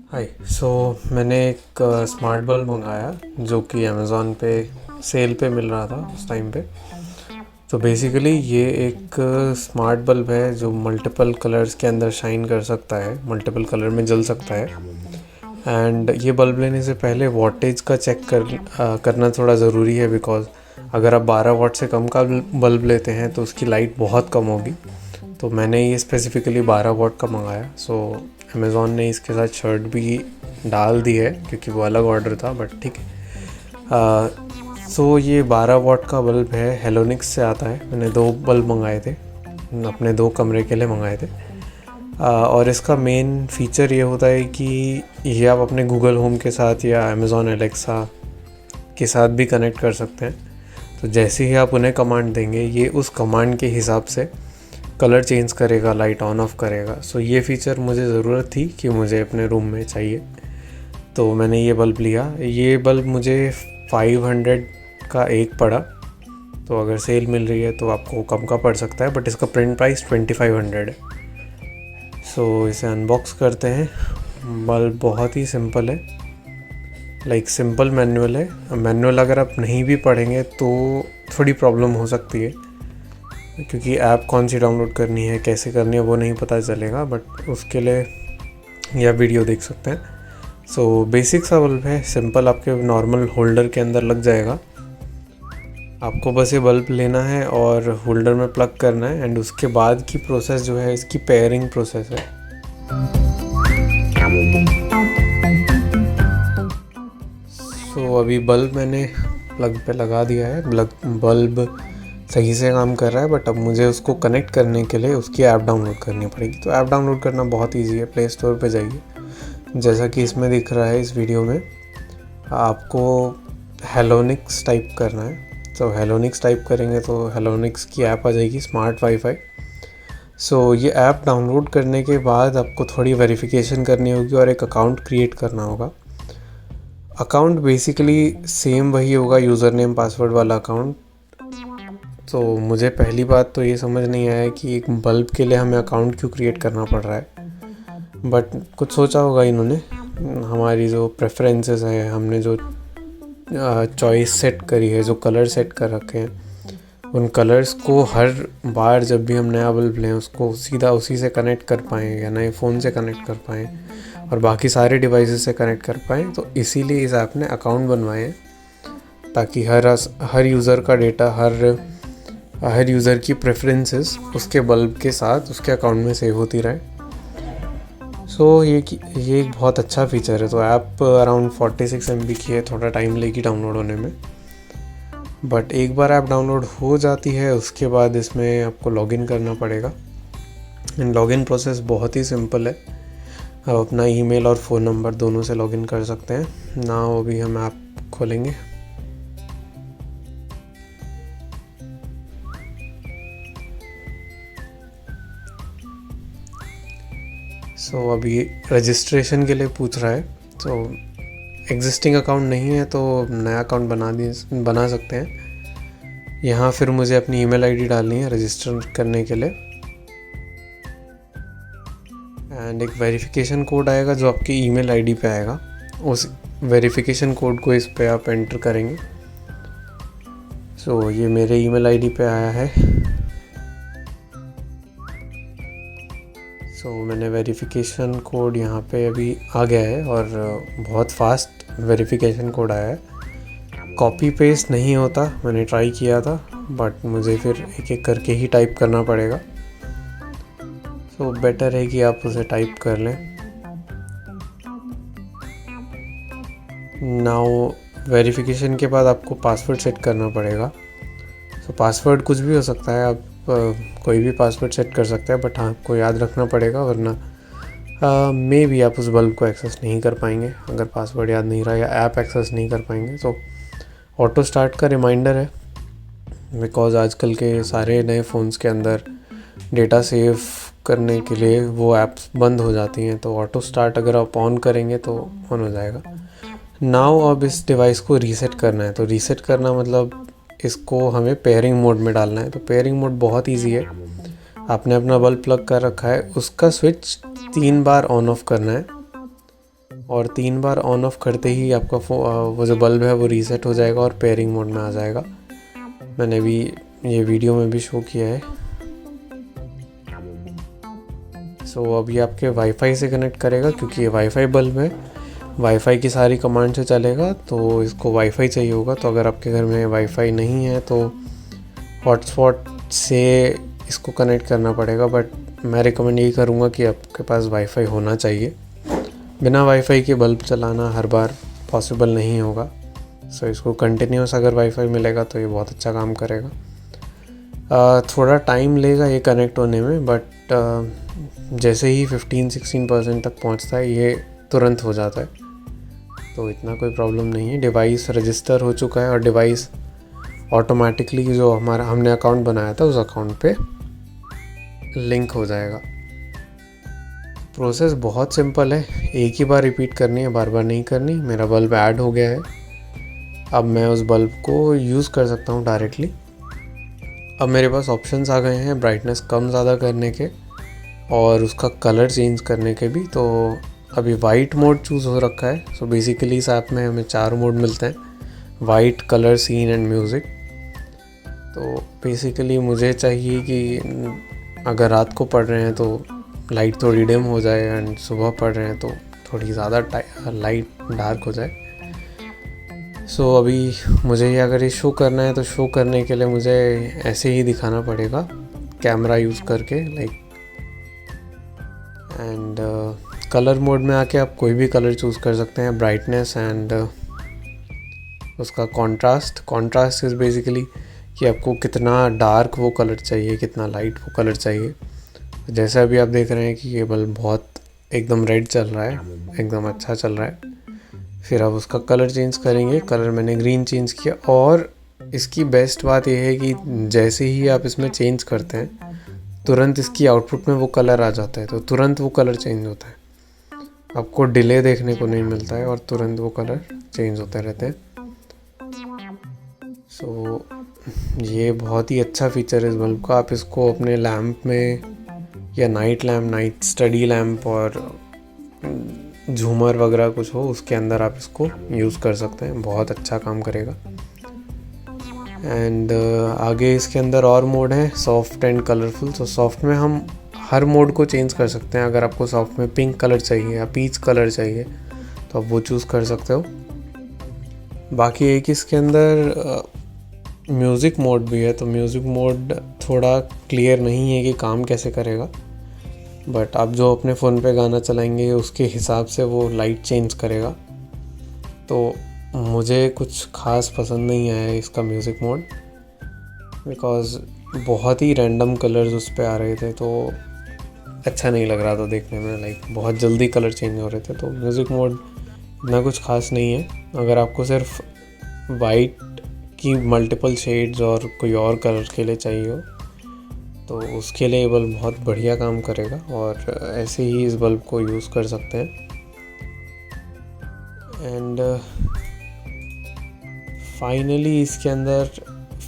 हाय। मैंने एक smart bulb मंगाया जो कि अमेज़ॉन पे सेल पे मिल रहा था उस टाइम पे। तो बेसिकली ये एक स्मार्ट बल्ब है जो मल्टीपल कलर्स के अंदर शाइन कर सकता है, मल्टीपल कलर में जल सकता है। एंड ये बल्ब लेने से पहले वॉटेज का करना थोड़ा ज़रूरी है, बिकॉज़ अगर आप 12 वाट से कम का बल्ब लेते हैं तो उसकी लाइट बहुत कम होगी। तो मैंने ये स्पेसिफ़िकली 12 वाट का मंगाया। अमेज़ॉन ने इसके साथ शर्ट भी डाल दी है क्योंकि वो अलग ऑर्डर था, बट ठीक है। ये 12 वाट का बल्ब है, हेलोनिक्स से आता है। मैंने 2 बल्ब मंगाए थे, अपने 2 कमरे के लिए मंगाए थे। और इसका मेन फीचर ये होता है कि ये आप अपने गूगल होम के साथ या अमेज़ॉन एलेक्सा के साथ भी कनेक्ट कर सकते हैं। तो जैसे ही आप उन्हें कमांड देंगे, ये उस कमांड के हिसाब से कलर चेंज करेगा, लाइट ऑन ऑफ करेगा। ये फ़ीचर मुझे ज़रूरत थी कि मुझे अपने रूम में चाहिए, तो मैंने ये बल्ब लिया। ये बल्ब मुझे 500 का एक पड़ा। तो अगर सेल मिल रही है तो आपको कम का पड़ सकता है, बट इसका प्रिंट प्राइस 2500 है। इसे अनबॉक्स करते हैं। बल्ब बहुत ही सिंपल है, सिंपल मैनुअल है। मैनुअल अगर आप नहीं भी पढ़ेंगे तो थोड़ी प्रॉब्लम हो सकती है, क्योंकि ऐप कौन सी डाउनलोड करनी है, कैसे करनी है, वो नहीं पता चलेगा। बट उसके लिए यह वीडियो देख सकते हैं। बेसिक सा बल्ब है, सिंपल, आपके नॉर्मल होल्डर के अंदर लग जाएगा। आपको बस ये बल्ब लेना है और होल्डर में प्लग करना है। एंड उसके बाद की प्रोसेस जो है, इसकी पेयरिंग प्रोसेस है। अभी बल्ब मैंने प्लग पे लगा दिया है। बल्ब सही से काम कर रहा है, बट अब मुझे उसको कनेक्ट करने के लिए उसकी ऐप डाउनलोड करनी पड़ेगी। तो ऐप डाउनलोड करना बहुत ईजी है। प्ले स्टोर पे जाइए, जैसा कि इसमें दिख रहा है इस वीडियो में। आपको हेलोनिक्स टाइप करना है। हेलोनिक्स टाइप करेंगे तो हेलोनिक्स की ऐप आ जाएगी, स्मार्ट वाईफाई। ये ऐप डाउनलोड करने के बाद आपको थोड़ी वेरिफिकेशन करनी होगी और एक अकाउंट क्रिएट करना होगा। अकाउंट बेसिकली सेम वही होगा, यूज़र नेम पासवर्ड वाला अकाउंट। तो मुझे पहली बात तो ये समझ नहीं आया कि एक बल्ब के लिए हमें अकाउंट क्यों क्रिएट करना पड़ रहा है। बट कुछ सोचा होगा इन्होंने। हमारी जो प्रेफरेंसेस है, हमने जो चॉइस सेट करी है, जो कलर सेट कर रखे हैं, उन कलर्स को हर बार जब भी हम नया बल्ब लें उसको सीधा उसी से कनेक्ट कर पाएँ, या नए फ़ोन से कनेक्ट कर पाएँ और बाकी सारे डिवाइसेस से कनेक्ट कर पाएँ। तो इसीलिए इस ऐप ने अकाउंट बनवाए हैं, ताकि हर यूज़र का डेटा, हर यूज़र की प्रेफरेंसेस उसके बल्ब के साथ उसके अकाउंट में सेव होती रहे। ये एक बहुत अच्छा फीचर है। तो ऐप अराउंड 46 MB की है, थोड़ा टाइम लेगी डाउनलोड होने में। बट एक बार ऐप डाउनलोड हो जाती है, उसके बाद इसमें आपको लॉगिन करना पड़ेगा। लॉगिन प्रोसेस बहुत ही सिंपल है। आप अपना ईमेल और फ़ोन नंबर दोनों से लॉगिन कर सकते हैं ना। अभी हम ऐप खोलेंगे। अभी रजिस्ट्रेशन के लिए पूछ रहा है। एग्जिस्टिंग अकाउंट नहीं है तो नया अकाउंट बना सकते हैं। यहाँ फिर मुझे अपनी ईमेल आईडी डालनी है रजिस्टर करने के लिए। एंड एक वेरिफिकेशन कोड आएगा जो आपकी ईमेल आईडी पे आएगा। उस वेरिफिकेशन कोड को इस पे आप एंटर करेंगे। ये मेरे ईमेल आईडी पे आया है। मैंने वेरिफिकेशन कोड यहाँ पे अभी आ गया है और बहुत फास्ट वेरिफिकेशन कोड आया है। कॉपी पेस्ट नहीं होता, मैंने ट्राई किया था, बट मुझे फिर एक एक करके ही टाइप करना पड़ेगा। बेटर है कि आप उसे टाइप कर लें। नाउ वेरिफिकेशन के बाद आपको पासवर्ड सेट करना पड़ेगा। पासवर्ड कुछ भी हो सकता है, आप कोई भी पासवर्ड सेट कर सकते हैं, बट हाँ, आपको याद रखना पड़ेगा, वरना मे भी आप उस बल्ब को एक्सेस नहीं कर पाएंगे अगर पासवर्ड याद नहीं रहा, या ऐप एक्सेस नहीं कर पाएंगे। ऑटो स्टार्ट का रिमाइंडर है, बिकॉज़ आजकल के सारे नए फ़ोन्स के अंदर डेटा सेव करने के लिए वो ऐप्स बंद हो जाती हैं। तो ऑटो स्टार्ट अगर आप ऑन करेंगे तो ऑन हो जाएगा। नाउ अब इस डिवाइस को रीसेट करना है। तो रीसेट करना मतलब इसको हमें पेयरिंग मोड में डालना है। तो पेयरिंग मोड बहुत इजी है। आपने अपना बल्ब प्लग कर रखा है, उसका स्विच 3 बार ऑन ऑफ करना है और 3 बार ऑन ऑफ करते ही आपका वो जो बल्ब है वो रीसेट हो जाएगा और पेयरिंग मोड में आ जाएगा। मैंने भी ये वीडियो में भी शो किया है। अभी आपके वाईफाई से कनेक्ट करेगा, क्योंकि ये वाईफाई बल्ब है, वाईफाई की सारी कमांड से चलेगा, तो इसको वाईफाई चाहिए होगा। तो अगर आपके घर में वाईफाई नहीं है तो हॉटस्पॉट से इसको कनेक्ट करना पड़ेगा, बट मैं रिकमेंड यही करूँगा कि आपके पास वाईफाई होना चाहिए। बिना वाईफाई के बल्ब चलाना हर बार पॉसिबल नहीं होगा। इसको कंटिन्यूस अगर वाईफाई मिलेगा तो ये बहुत अच्छा काम करेगा। थोड़ा टाइम लेगा ये कनेक्ट होने में, बट जैसे ही 15-16% तक पहुंचता है ये तुरंत हो जाता है, तो इतना कोई प्रॉब्लम नहीं है। डिवाइस रजिस्टर हो चुका है और डिवाइस ऑटोमेटिकली जो हमने अकाउंट बनाया था उस अकाउंट पे लिंक हो जाएगा। प्रोसेस बहुत सिंपल है, एक ही बार रिपीट करनी है, बार बार नहीं करनी। मेरा बल्ब ऐड हो गया है, अब मैं उस बल्ब को यूज़ कर सकता हूँ डायरेक्टली। अब मेरे पास ऑप्शंस आ गए हैं ब्राइटनेस कम ज़्यादा करने के और उसका कलर चेंज करने के भी। तो अभी वाइट मोड चूज़ हो रखा है। बेसिकली इस ऐप में हमें 4 मोड मिलते हैं, white, colour, scene and music. तो बेसिकली मुझे चाहिए कि अगर रात को पढ़ रहे हैं तो लाइट थोड़ी डिम हो जाए एंड सुबह पढ़ रहे हैं तो थोड़ी ज़्यादा लाइट डार्क हो जाए। अभी मुझे ये अगर ये शो करना है तो शो करने के लिए मुझे ऐसे ही दिखाना पड़ेगा कैमरा यूज़ करके एंड कलर मोड में आके आप कोई भी कलर चूज़ कर सकते हैं। ब्राइटनेस एंड उसका कॉन्ट्रास्ट इज़ बेसिकली कि आपको कितना डार्क वो कलर चाहिए, कितना लाइट वो कलर चाहिए। जैसे अभी आप देख रहे हैं कि ये बल्ब बहुत एकदम रेड चल रहा है, एकदम अच्छा चल रहा है। फिर आप उसका कलर चेंज करेंगे, कलर मैंने ग्रीन चेंज किया। और इसकी बेस्ट बात यह है कि जैसे ही आप इसमें चेंज करते हैं तुरंत इसकी आउटपुट में वो कलर आ जाता है, तो तुरंत वो कलर चेंज होता है, आपको डिले देखने को नहीं मिलता है और तुरंत वो कलर चेंज होते रहते हैं। ये बहुत ही अच्छा फीचर है इस बल्ब का। आप इसको अपने लैम्प में या night lamp, night study lamp और झूमर वगैरह कुछ हो उसके अंदर आप इसको यूज़ कर सकते हैं, बहुत अच्छा काम करेगा। एंड आगे इसके अंदर और मोड है, सॉफ्ट एंड कलरफुल। सॉफ्ट में हम हर मोड को चेंज कर सकते हैं। अगर आपको सॉफ्ट में पिंक कलर चाहिए या पीच कलर चाहिए तो आप वो चूज़ कर सकते हो। बाकी एक इसके अंदर म्यूज़िक मोड भी है, तो म्यूज़िक मोड थोड़ा क्लियर नहीं है कि काम कैसे करेगा, बट आप जो अपने फ़ोन पे गाना चलाएंगे उसके हिसाब से वो लाइट चेंज करेगा। तो मुझे कुछ ख़ास पसंद नहीं आया इसका म्यूज़िक मोड, बिकॉज़ बहुत ही रैंडम कलर्स उस पे आ रहे थे, तो अच्छा नहीं लग रहा था देखने में। लाइक बहुत जल्दी कलर चेंज हो रहे थे, तो म्यूज़िक मोड इतना कुछ ख़ास नहीं है। अगर आपको सिर्फ वाइट की मल्टीपल शेड्स और कोई और कलर के लिए चाहिए हो तो उसके लिए ये बल्ब बहुत बढ़िया काम करेगा और ऐसे ही इस बल्ब को यूज़ कर सकते हैं। एंड फाइनली इसके अंदर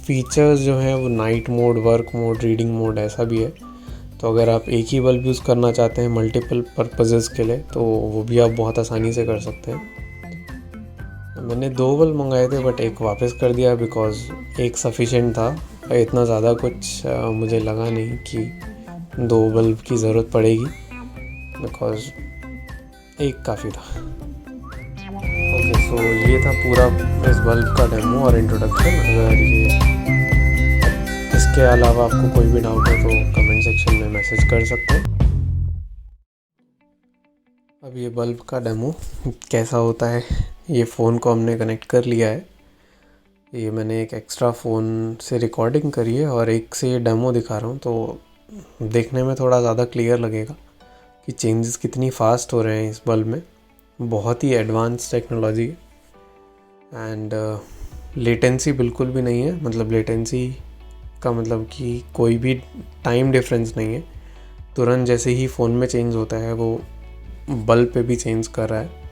फीचर्स जो हैं वो night mode, work mode, reading mode ऐसा भी है। तो अगर आप एक ही बल्ब यूज़ करना चाहते हैं मल्टीपल पर्पसेस के लिए तो वो भी आप बहुत आसानी से कर सकते हैं। मैंने 2 बल्ब मंगाए थे बट एक वापस कर दिया बिकॉज़ एक सफिशिएंट था। इतना ज़्यादा कुछ मुझे लगा नहीं कि 2 बल्ब की ज़रूरत पड़ेगी, बिकॉज़ एक काफ़ी था। ओके, ये था पूरा इस बल्ब का डेमो और इंट्रोडक्शन। अगर ये इसके अलावा आपको कोई भी डाउट है तो कमेंट सेक्शन में मैसेज कर सकते हैं। अब ये बल्ब का डेमो कैसा होता है, ये फ़ोन को हमने कनेक्ट कर लिया है। ये मैंने एक एक्स्ट्रा फ़ोन से रिकॉर्डिंग करी है और एक से ये डेमो दिखा रहा हूँ, तो देखने में थोड़ा ज़्यादा क्लियर लगेगा कि चेंजेस कितनी फ़ास्ट हो रहे हैं इस बल्ब में। बहुत ही एडवांस टेक्नोलॉजी है एंड लेटेंसी बिल्कुल भी नहीं है। मतलब लेटेंसी का मतलब कि कोई भी टाइम डिफरेंस नहीं है, तुरंत जैसे ही फ़ोन में चेंज होता है वो बल्ब पे भी चेंज कर रहा है।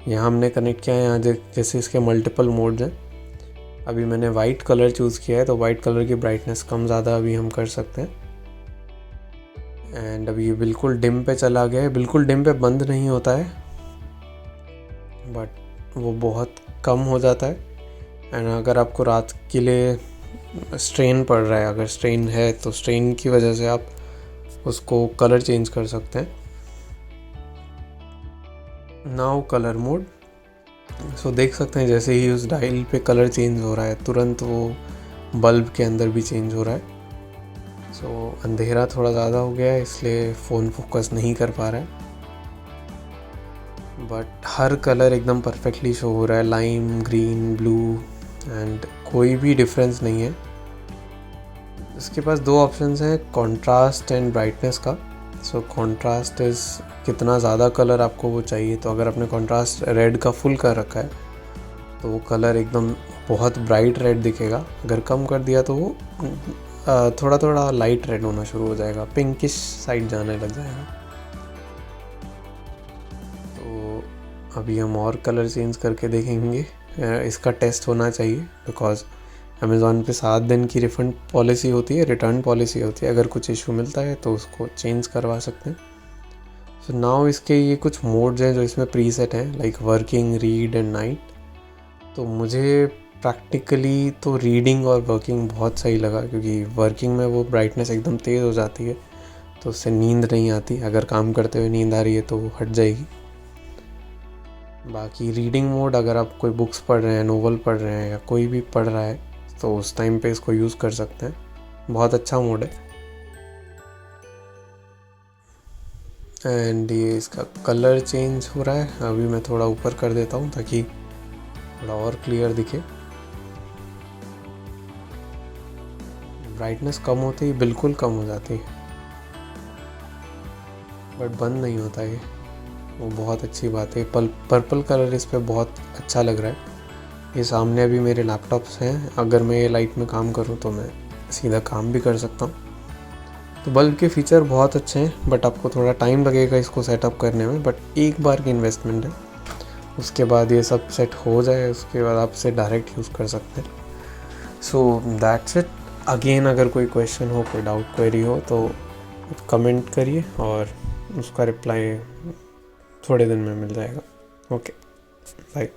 यहाँ हमने कनेक्ट किया है, यहाँ जैसे इसके मल्टीपल मोड्स हैं। अभी मैंने वाइट कलर चूज़ किया है तो वाइट कलर की ब्राइटनेस कम ज़्यादा अभी हम कर सकते हैं। एंड अभी ये बिल्कुल डिम पे चला गया है। बिल्कुल डिम पे बंद नहीं होता है, बट वो बहुत कम हो जाता है। एंड अगर आपको रात के लिए स्ट्रेन पड़ रहा है, अगर स्ट्रेन है तो स्ट्रेन की वजह से आप उसको कलर चेंज कर सकते हैं। Now colour mode. सो देख सकते हैं जैसे ही उस डायल पे कलर चेंज हो रहा है, तुरंत वो बल्ब के अंदर भी चेंज हो रहा है। सो अंधेरा थोड़ा ज़्यादा हो गया है, इसलिए फ़ोन फोकस नहीं कर पा रहा है, बट हर कलर एकदम परफेक्टली शो हो रहा है। लाइम, ग्रीन, ब्लू एंड कोई भी डिफरेंस नहीं है। इसके पास दो ऑप्शंस हैं, कॉन्ट्रास्ट एंड ब्राइटनेस का। सो कॉन्ट्रास्ट इज़ कितना ज़्यादा कलर आपको वो चाहिए। तो अगर आपने कॉन्ट्रास्ट रेड का फुल कर रखा है तो वो कलर एकदम बहुत ब्राइट रेड दिखेगा। अगर कम कर दिया तो वो थोड़ा थोड़ा लाइट रेड होना शुरू हो जाएगा, पिंकिश साइड जाने लग जाएगा। तो अभी हम और कलर चेंज करके देखेंगे। इसका टेस्ट होना चाहिए, बिकॉज अमेज़ॉन पे 7 दिन की रिफ़ंड पॉलिसी होती है, रिटर्न पॉलिसी होती है। अगर कुछ इशू मिलता है तो उसको चेंज करवा सकते हैं। सो नाउ इसके ये कुछ मोड्स हैं जो इसमें प्रीसेट हैं, like working, read and night. तो मुझे प्रैक्टिकली तो रीडिंग और वर्किंग बहुत सही लगा, क्योंकि वर्किंग में वो ब्राइटनेस एकदम तेज़ हो जाती है तो उससे नींद नहीं आती। अगर काम करते हुए नींद आ रही है तो वो हट जाएगी। बाकी रीडिंग मोड, अगर आप कोई बुक्स पढ़ रहे हैं, नोवेल पढ़ रहे हैं या कोई भी पढ़ रहा है तो उस टाइम पे इसको यूज़ कर सकते हैं। बहुत अच्छा मोड है। एंड ये इसका कलर चेंज हो रहा है। अभी मैं थोड़ा ऊपर कर देता हूँ ताकि थोड़ा और क्लियर दिखे। ब्राइटनेस कम होती है, बिल्कुल कम हो जाती है, बट बंद नहीं होता है। वो बहुत अच्छी बात है। पर्पल कलर इस पर बहुत अच्छा लग रहा है। ये सामने अभी मेरे लैपटॉप्स हैं, अगर मैं ये लाइट में काम करूँ तो मैं सीधा काम भी कर सकता हूँ। तो बल्ब के फीचर बहुत अच्छे हैं, बट आपको थोड़ा टाइम लगेगा इसको सेटअप करने में। बट एक बार की इन्वेस्टमेंट है, उसके बाद ये सब सेट हो जाए, उसके बाद आप इसे डायरेक्ट यूज़ कर सकते हैं। So that's it. अगेन अगर कोई क्वेश्चन हो, कोई डाउट, क्वेरी हो तो कमेंट करिए और उसका रिप्लाई थोड़े दिन में मिल जाएगा। Okay, bye.